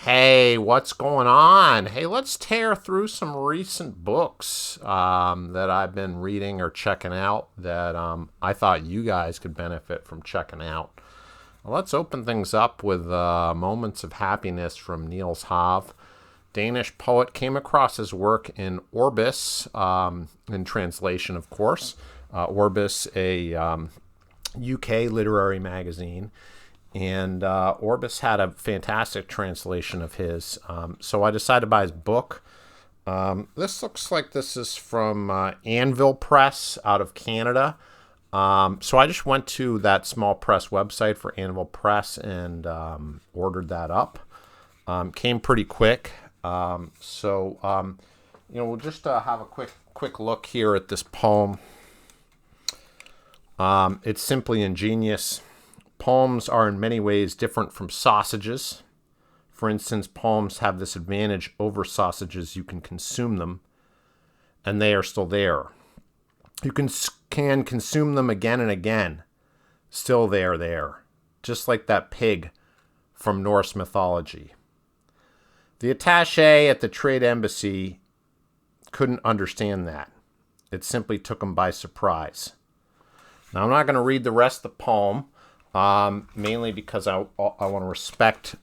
Hey, what's going on? Hey, let's tear through some recent books that I've been reading or checking out that I thought you guys could benefit from checking out. Let's open things up with Moments of Happiness from Niels Hav. Danish poet, came across his work in Orbis, in translation, of course. Orbis, a UK literary magazine. And Orbis had a fantastic translation of his. So I decided to buy his book. This looks like this is from Anvil Press out of Canada. So I just went to that small press website for Anvil Press and ordered that up. Came pretty quick. We'll just have a quick look here at this poem. It's simply ingenious. Poems are in many ways different from sausages. For instance, poems have this advantage over sausages: you can consume them, and they are still there. You can consume them again and again. Still they are there. Just like that pig from Norse mythology. The attaché at the trade embassy couldn't understand that. It simply took him by surprise. Now, I'm not going to read the rest of the poem, mainly because I want to respect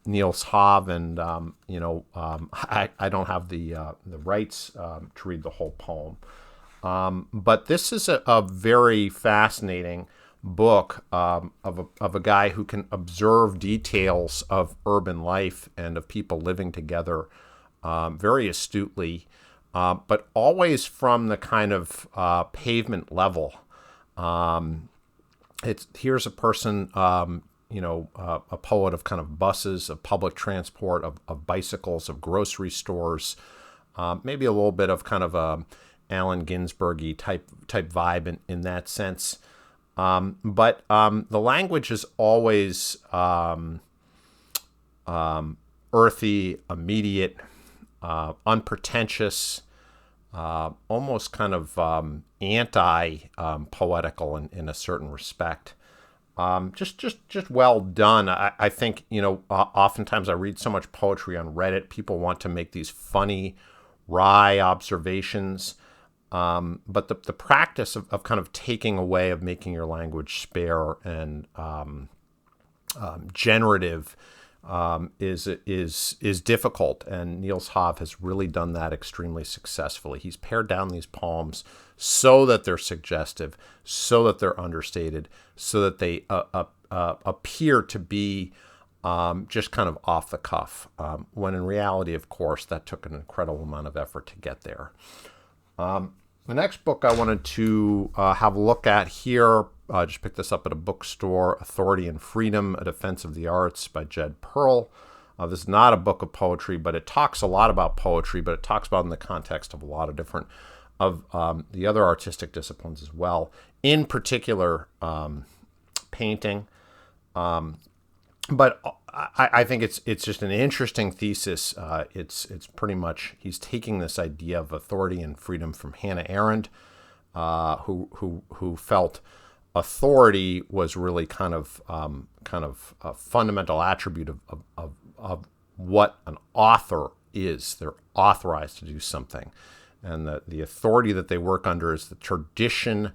Niels Hav, and I don't have the rights to read the whole poem. But this is a very fascinating book of a guy who can observe details of urban life and of people living together very astutely, but always from the kind of pavement level. Here's a person, a poet of kind of buses, of public transport, of bicycles, of grocery stores, maybe a little bit of kind of a Allen Ginsberg-y type vibe in that sense. But the language is always earthy, immediate, unpretentious, almost kind of anti-poetical in a certain respect. Just well done. I think, oftentimes I read so much poetry on Reddit. People want to make these funny, wry observations. But the practice of kind of taking away, of making your language spare and generative is difficult, and Niels Hav has really done that extremely successfully. He's pared down these poems so that they're suggestive, so that they're understated, so that they appear to be just kind of off the cuff, when in reality, of course, that took an incredible amount of effort to get there. The next book I wanted to have a look at here, I just picked this up at a bookstore, Authority and Freedom, A Defense of the Arts by Jed Pearl. This is not a book of poetry, but it talks a lot about poetry, but it talks about it in the context of a lot of different of the other artistic disciplines as well, in particular painting. But I think it's just an interesting thesis. It's pretty much, he's taking this idea of authority and freedom from Hannah Arendt, who felt authority was really kind of a fundamental attribute of what an author is. They're authorized to do something, and the authority that they work under is the tradition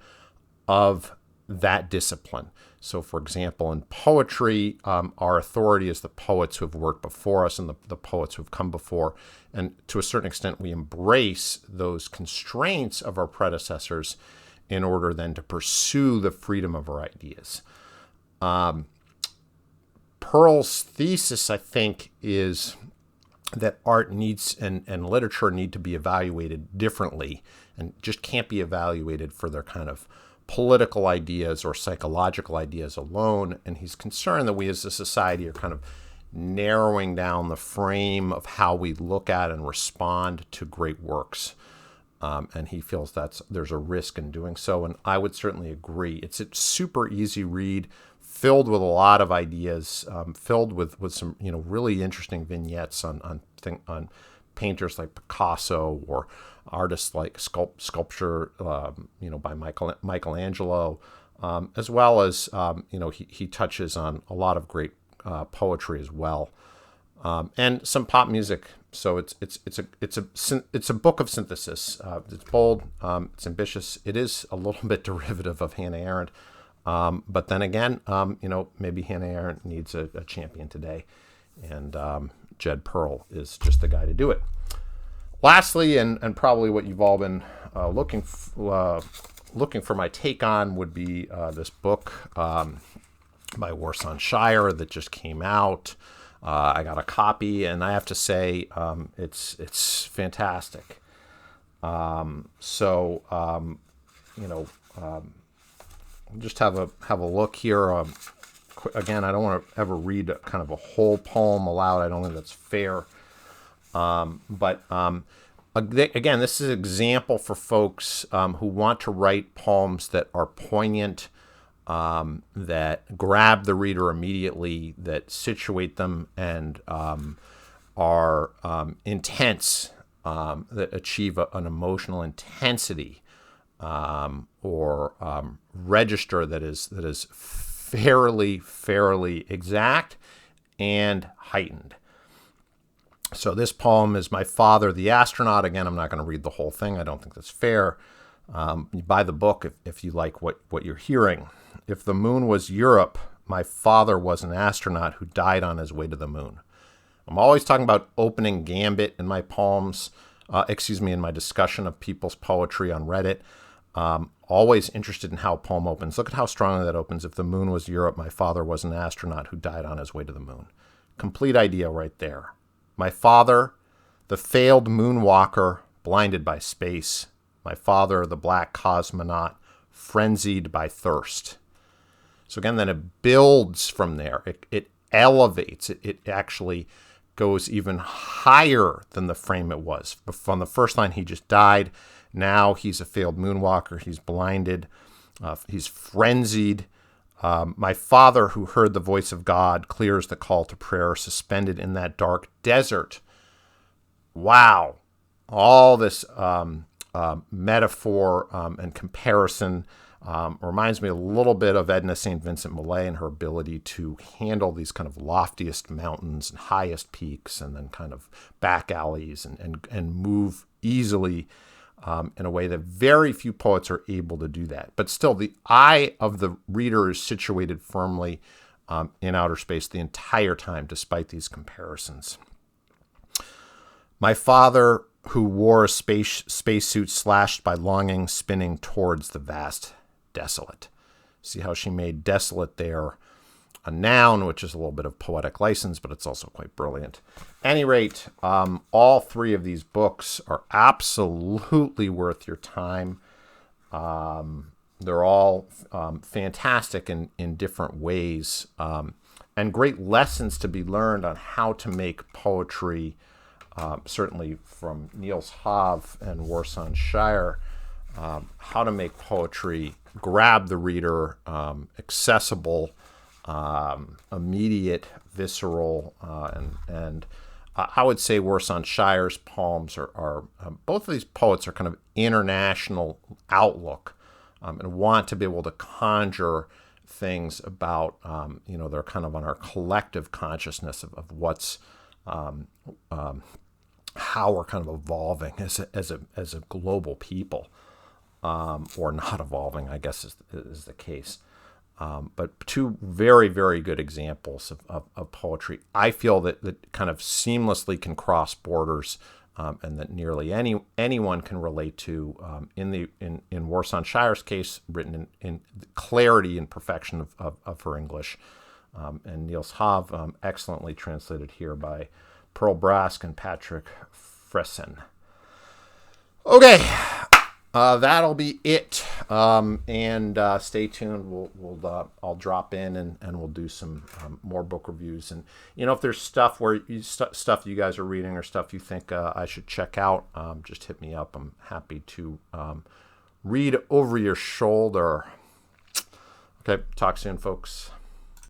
of that discipline. So, for example, in poetry, our authority is the poets who have worked before us and the poets who have come before. And to a certain extent, we embrace those constraints of our predecessors in order then to pursue the freedom of our ideas. Pearl's thesis, I think, is that art needs and literature need to be evaluated differently, and just can't be evaluated for their kind of political ideas or psychological ideas alone. And he's concerned that we as a society are kind of narrowing down the frame of how we look at and respond to great works. And he feels there's a risk in doing so, and I would certainly agree. It's a super easy read, filled with a lot of ideas, filled with some really interesting vignettes on painters like Picasso or artists like sculpture, by Michelangelo, as well as he touches on a lot of great poetry as well. and some pop music. So it's a book of synthesis. It's bold, it's ambitious. It is a little bit derivative of Hannah Arendt, but then again, maybe Hannah Arendt needs a champion today, and Jed Pearl is just the guy to do it. Lastly, and probably what you've all been looking for my take on would be this book by Warsan Shire that just came out. I got a copy, and I have to say it's fantastic. Just have a look here. Again, I don't want to ever read kind of a whole poem aloud. I don't think that's fair. But again, this is an example for folks who want to write poems that are poignant, that grab the reader immediately, that situate them, and are intense, that achieve an emotional intensity, or register that is fairly exact and heightened. So this poem is My Father the Astronaut. Again, I'm not going to read the whole thing. I don't think that's fair. You buy the book if you like what you're hearing. If the moon was Europe, my father was an astronaut who died on his way to the moon. I'm always talking about opening gambit in my poems, in my discussion of people's poetry on Reddit. Always interested in how a poem opens. Look at how strongly that opens. If the moon was Europe, my father was an astronaut who died on his way to the moon. Complete idea right there. My father, the failed moonwalker, blinded by space. My father, the black cosmonaut, frenzied by thirst. So again, then it builds from there. It elevates. It actually goes even higher than the frame it was. From the first line, he just died. Now he's a failed moonwalker. He's blinded. He's frenzied. My father, who heard the voice of God, clears the call to prayer, suspended in that dark desert. Wow. All this metaphor and comparison reminds me a little bit of Edna St. Vincent Millay and her ability to handle these kind of loftiest mountains and highest peaks, and then kind of back alleys, and move easily in a way that very few poets are able to do that. But still, the eye of the reader is situated firmly in outer space the entire time, despite these comparisons. My father, who wore a spacesuit slashed by longing, spinning towards the vast desolate. See how she made desolate there a noun, which is a little bit of poetic license, but it's also quite brilliant. At any rate, all three of these books are absolutely worth your time. They're all fantastic in different ways, and great lessons to be learned on how to make poetry, certainly from Niels Hav and Warsan Shire, how to make poetry grab the reader, accessible, immediate, visceral, and I would say Warsan Shire's poems are both of these poets are kind of international outlook, and want to be able to conjure things about, they're kind of on our collective consciousness of what's, how we're kind of evolving as a global people, or not evolving, I guess is the case. But two very, very good examples of poetry. I feel that kind of seamlessly can cross borders, and that nearly anyone can relate to. In Warsan Shire's case, written in clarity and perfection of her English, and Niels Hav, excellently translated here by Pearl Brask and Patrick Fressen. Okay. That'll be it, and stay tuned. I'll drop in and we'll do some more book reviews. And if there's stuff stuff you guys are reading or stuff you think I should check out, just hit me up. I'm happy to read over your shoulder. Okay, talk soon, folks.